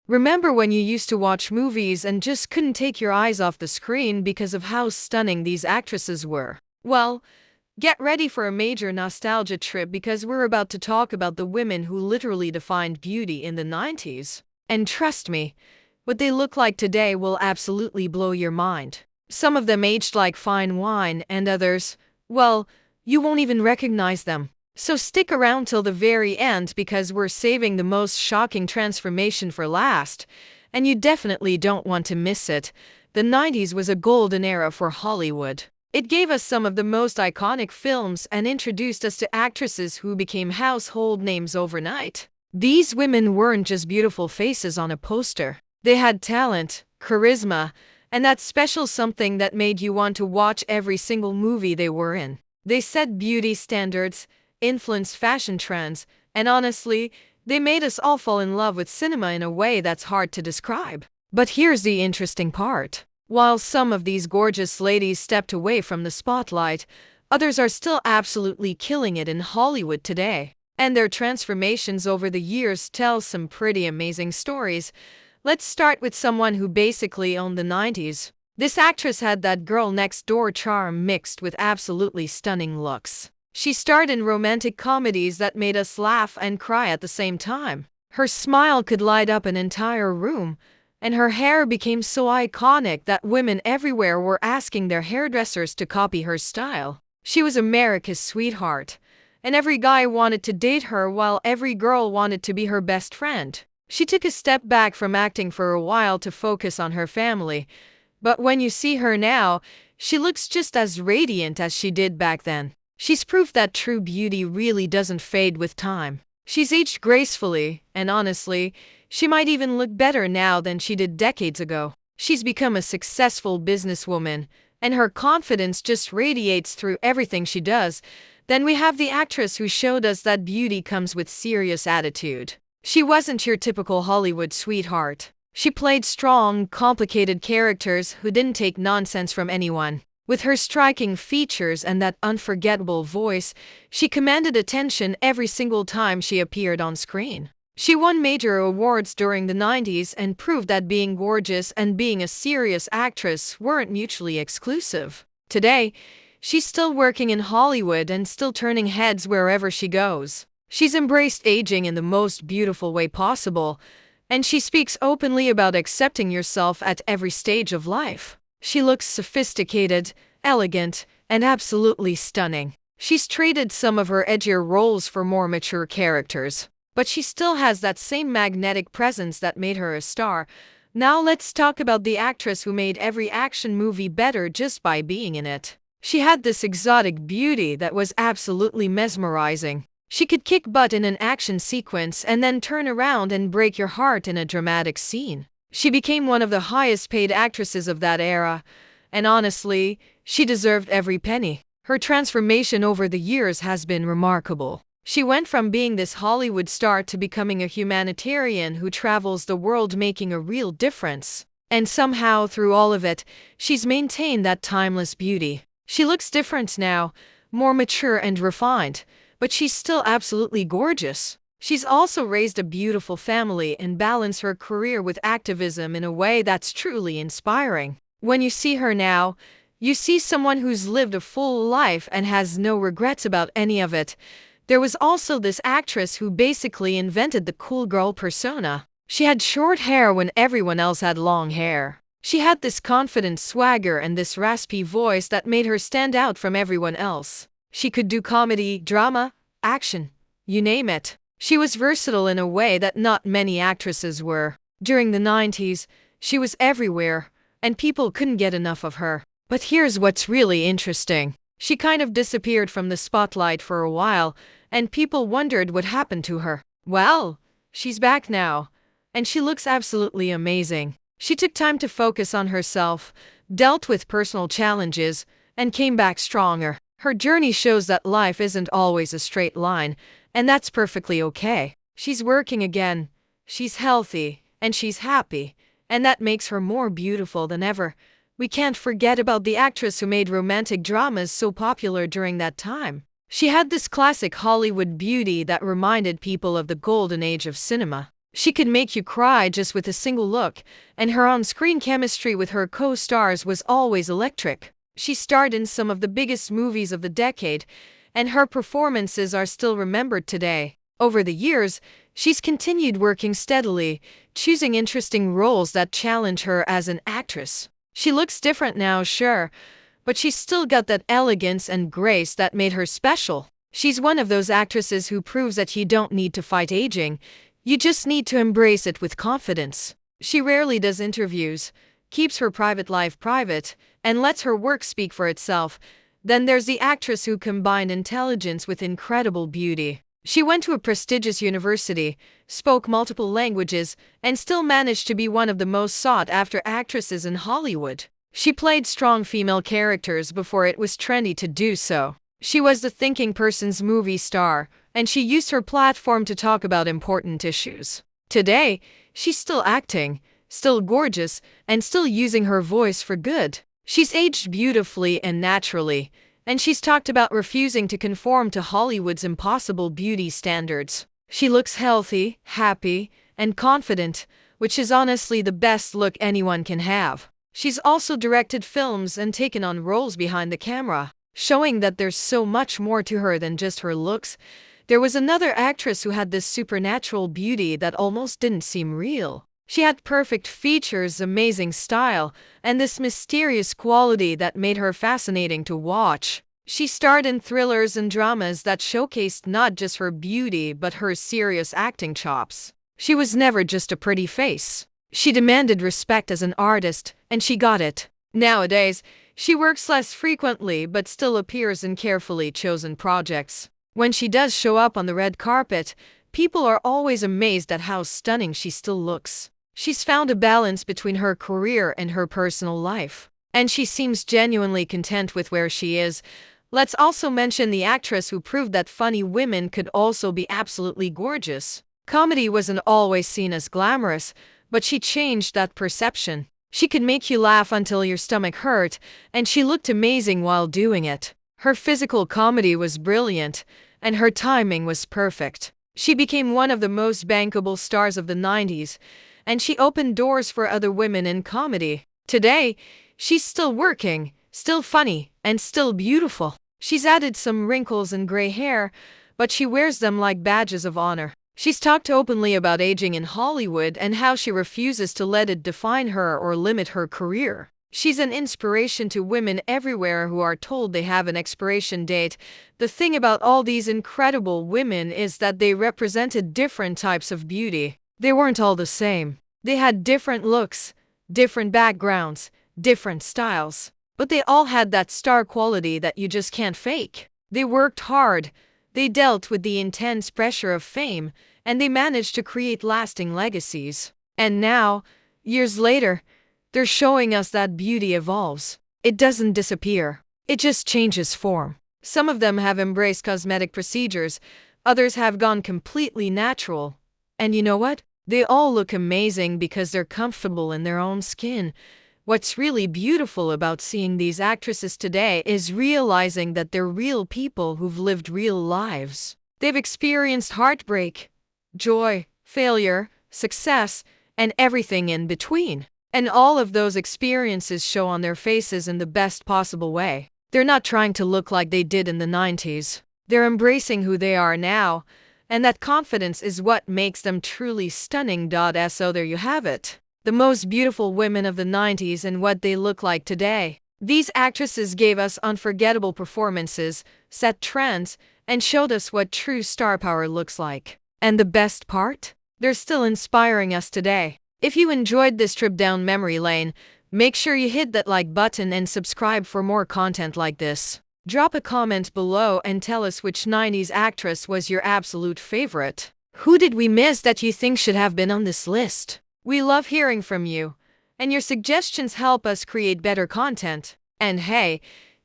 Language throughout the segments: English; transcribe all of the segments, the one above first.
Remember when you used to watch movies and just couldn't take your eyes off the screen because of how stunning these actresses were? Well, get ready for a major nostalgia trip because we're about to talk about the women who literally defined beauty in the 90s. And trust me, what they look like today will absolutely blow your mind. Some of them aged like fine wine, and others, well, you won't even recognize them. So stick around till the very end because we're saving the most shocking transformation for last, and you definitely don't want to miss it. The 90s was a golden era for Hollywood. It gave us some of the most iconic films and introduced us to actresses who became household names overnight. These women weren't just beautiful faces on a poster. They had talent, charisma, and that special something that made you want to watch every single movie they were in. They set beauty standards, influenced fashion trends, and honestly, they made us all fall in love with cinema in a way that's hard to describe. But here's the interesting part. While some of these gorgeous ladies stepped away from the spotlight, others are still absolutely killing it in Hollywood today. And their transformations over the years tell some pretty amazing stories. Let's start with someone who basically owned the 90s. This actress had that girl next door charm mixed with absolutely stunning looks. She starred in romantic comedies that made us laugh and cry at the same time. Her smile could light up an entire room, and her hair became so iconic that women everywhere were asking their hairdressers to copy her style. She was America's sweetheart, and every guy wanted to date her while every girl wanted to be her best friend. She took a step back from acting for a while to focus on her family, but when you see her now, she looks just as radiant as she did back then. She's proof that true beauty really doesn't fade with time. She's aged gracefully, and honestly, she might even look better now than she did decades ago. She's become a successful businesswoman, and her confidence just radiates through everything she does. Then we have the actress who showed us that beauty comes with serious attitude. She wasn't your typical Hollywood sweetheart. She played strong, complicated characters who didn't take nonsense from anyone. With her striking features and that unforgettable voice, she commanded attention every single time she appeared on screen. She won major awards during the 90s and proved that being gorgeous and being a serious actress weren't mutually exclusive. Today, she's still working in Hollywood and still turning heads wherever she goes. She's embraced aging in the most beautiful way possible, and she speaks openly about accepting yourself at every stage of life. She looks sophisticated, elegant, and absolutely stunning. She's traded some of her edgier roles for more mature characters, but she still has that same magnetic presence that made her a star. Now let's talk about the actress who made every action movie better just by being in it. She had this exotic beauty that was absolutely mesmerizing. She could kick butt in an action sequence and then turn around and break your heart in a dramatic scene. She became one of the highest paid actresses of that era, and honestly, she deserved every penny. Her transformation over the years has been remarkable. She went from being this Hollywood star to becoming a humanitarian who travels the world making a real difference. And somehow, through all of it, she's maintained that timeless beauty. She looks different now, more mature and refined, but she's still absolutely gorgeous. She's also raised a beautiful family and balanced her career with activism in a way that's truly inspiring. When you see her now, you see someone who's lived a full life and has no regrets about any of it. There was also this actress who basically invented the cool girl persona. She had short hair when everyone else had long hair. She had this confident swagger and this raspy voice that made her stand out from everyone else. She could do comedy, drama, action, you name it. She was versatile in a way that not many actresses were. During the 90s, she was everywhere, and people couldn't get enough of her. But here's what's really interesting. She kind of disappeared from the spotlight for a while, and people wondered what happened to her. Well, she's back now, and she looks absolutely amazing. She took time to focus on herself, dealt with personal challenges, and came back stronger. Her journey shows that life isn't always a straight line, and that's perfectly okay. She's working again, she's healthy, and she's happy, and that makes her more beautiful than ever. We can't forget about the actress who made romantic dramas so popular during that time. She had this classic Hollywood beauty that reminded people of the golden age of cinema. She could make you cry just with a single look, and her on-screen chemistry with her co-stars was always electric. She starred in some of the biggest movies of the decade, and her performances are still remembered today. Over the years, she's continued working steadily, choosing interesting roles that challenge her as an actress. She looks different now, sure, but she's still got that elegance and grace that made her special. She's one of those actresses who proves that you don't need to fight aging, you just need to embrace it with confidence. She rarely does interviews, keeps her private life private, and lets her work speak for itself. Then there's the actress who combined intelligence with incredible beauty. She went to a prestigious university, spoke multiple languages, and still managed to be one of the most sought-after actresses in Hollywood. She played strong female characters before it was trendy to do so. She was the thinking person's movie star, and she used her platform to talk about important issues. Today, she's still acting, still gorgeous, and still using her voice for good. She's aged beautifully and naturally, and she's talked about refusing to conform to Hollywood's impossible beauty standards. She looks healthy, happy, and confident, which is honestly the best look anyone can have. She's also directed films and taken on roles behind the camera, showing that there's so much more to her than just her looks. There was another actress who had this supernatural beauty that almost didn't seem real. She had perfect features, amazing style, and this mysterious quality that made her fascinating to watch. She starred in thrillers and dramas that showcased not just her beauty but her serious acting chops. She was never just a pretty face. She demanded respect as an artist, and she got it. Nowadays, she works less frequently but still appears in carefully chosen projects. When she does show up on the red carpet, people are always amazed at how stunning she still looks. She's found a balance between her career and her personal life, and she seems genuinely content with where she is. Let's also mention the actress who proved that funny women could also be absolutely gorgeous. Comedy wasn't always seen as glamorous, but she changed that perception. She could make you laugh until your stomach hurt, and she looked amazing while doing it. Her physical comedy was brilliant, and her timing was perfect. She became one of the most bankable stars of the 90s, and she opened doors for other women in comedy. Today, she's still working, still funny, and still beautiful. She's added some wrinkles and gray hair, but she wears them like badges of honor. She's talked openly about aging in Hollywood and how she refuses to let it define her or limit her career. She's an inspiration to women everywhere who are told they have an expiration date. The thing about all these incredible women is that they represented different types of beauty. They weren't all the same. They had different looks, different backgrounds, different styles. But they all had that star quality that you just can't fake. They worked hard, they dealt with the intense pressure of fame, and they managed to create lasting legacies. And now, years later, they're showing us that beauty evolves. It doesn't disappear. It just changes form. Some of them have embraced cosmetic procedures, others have gone completely natural. And you know what? They all look amazing because they're comfortable in their own skin. What's really beautiful about seeing these actresses today is realizing that they're real people who've lived real lives. They've experienced heartbreak, joy, failure, success, and everything in between. And all of those experiences show on their faces in the best possible way. They're not trying to look like they did in the 90s. They're embracing who they are now, and that confidence is what makes them truly stunning. So there you have it. The most beautiful women of the 90s and what they look like today. These actresses gave us unforgettable performances, set trends, and showed us what true star power looks like. And the best part? They're still inspiring us today. If you enjoyed this trip down memory lane, make sure you hit that like button and subscribe for more content like this. Drop a comment below and tell us which 90s actress was your absolute favorite. Who did we miss that you think should have been on this list? We love hearing from you, and your suggestions help us create better content. And hey,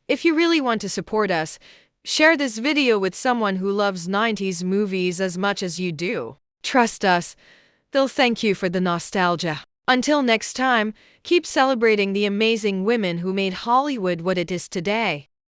if you really want to support us, share this video with someone who loves 90s movies as much as you do. Trust us, they'll thank you for the nostalgia. Until next time, keep celebrating the amazing women who made Hollywood what it is today.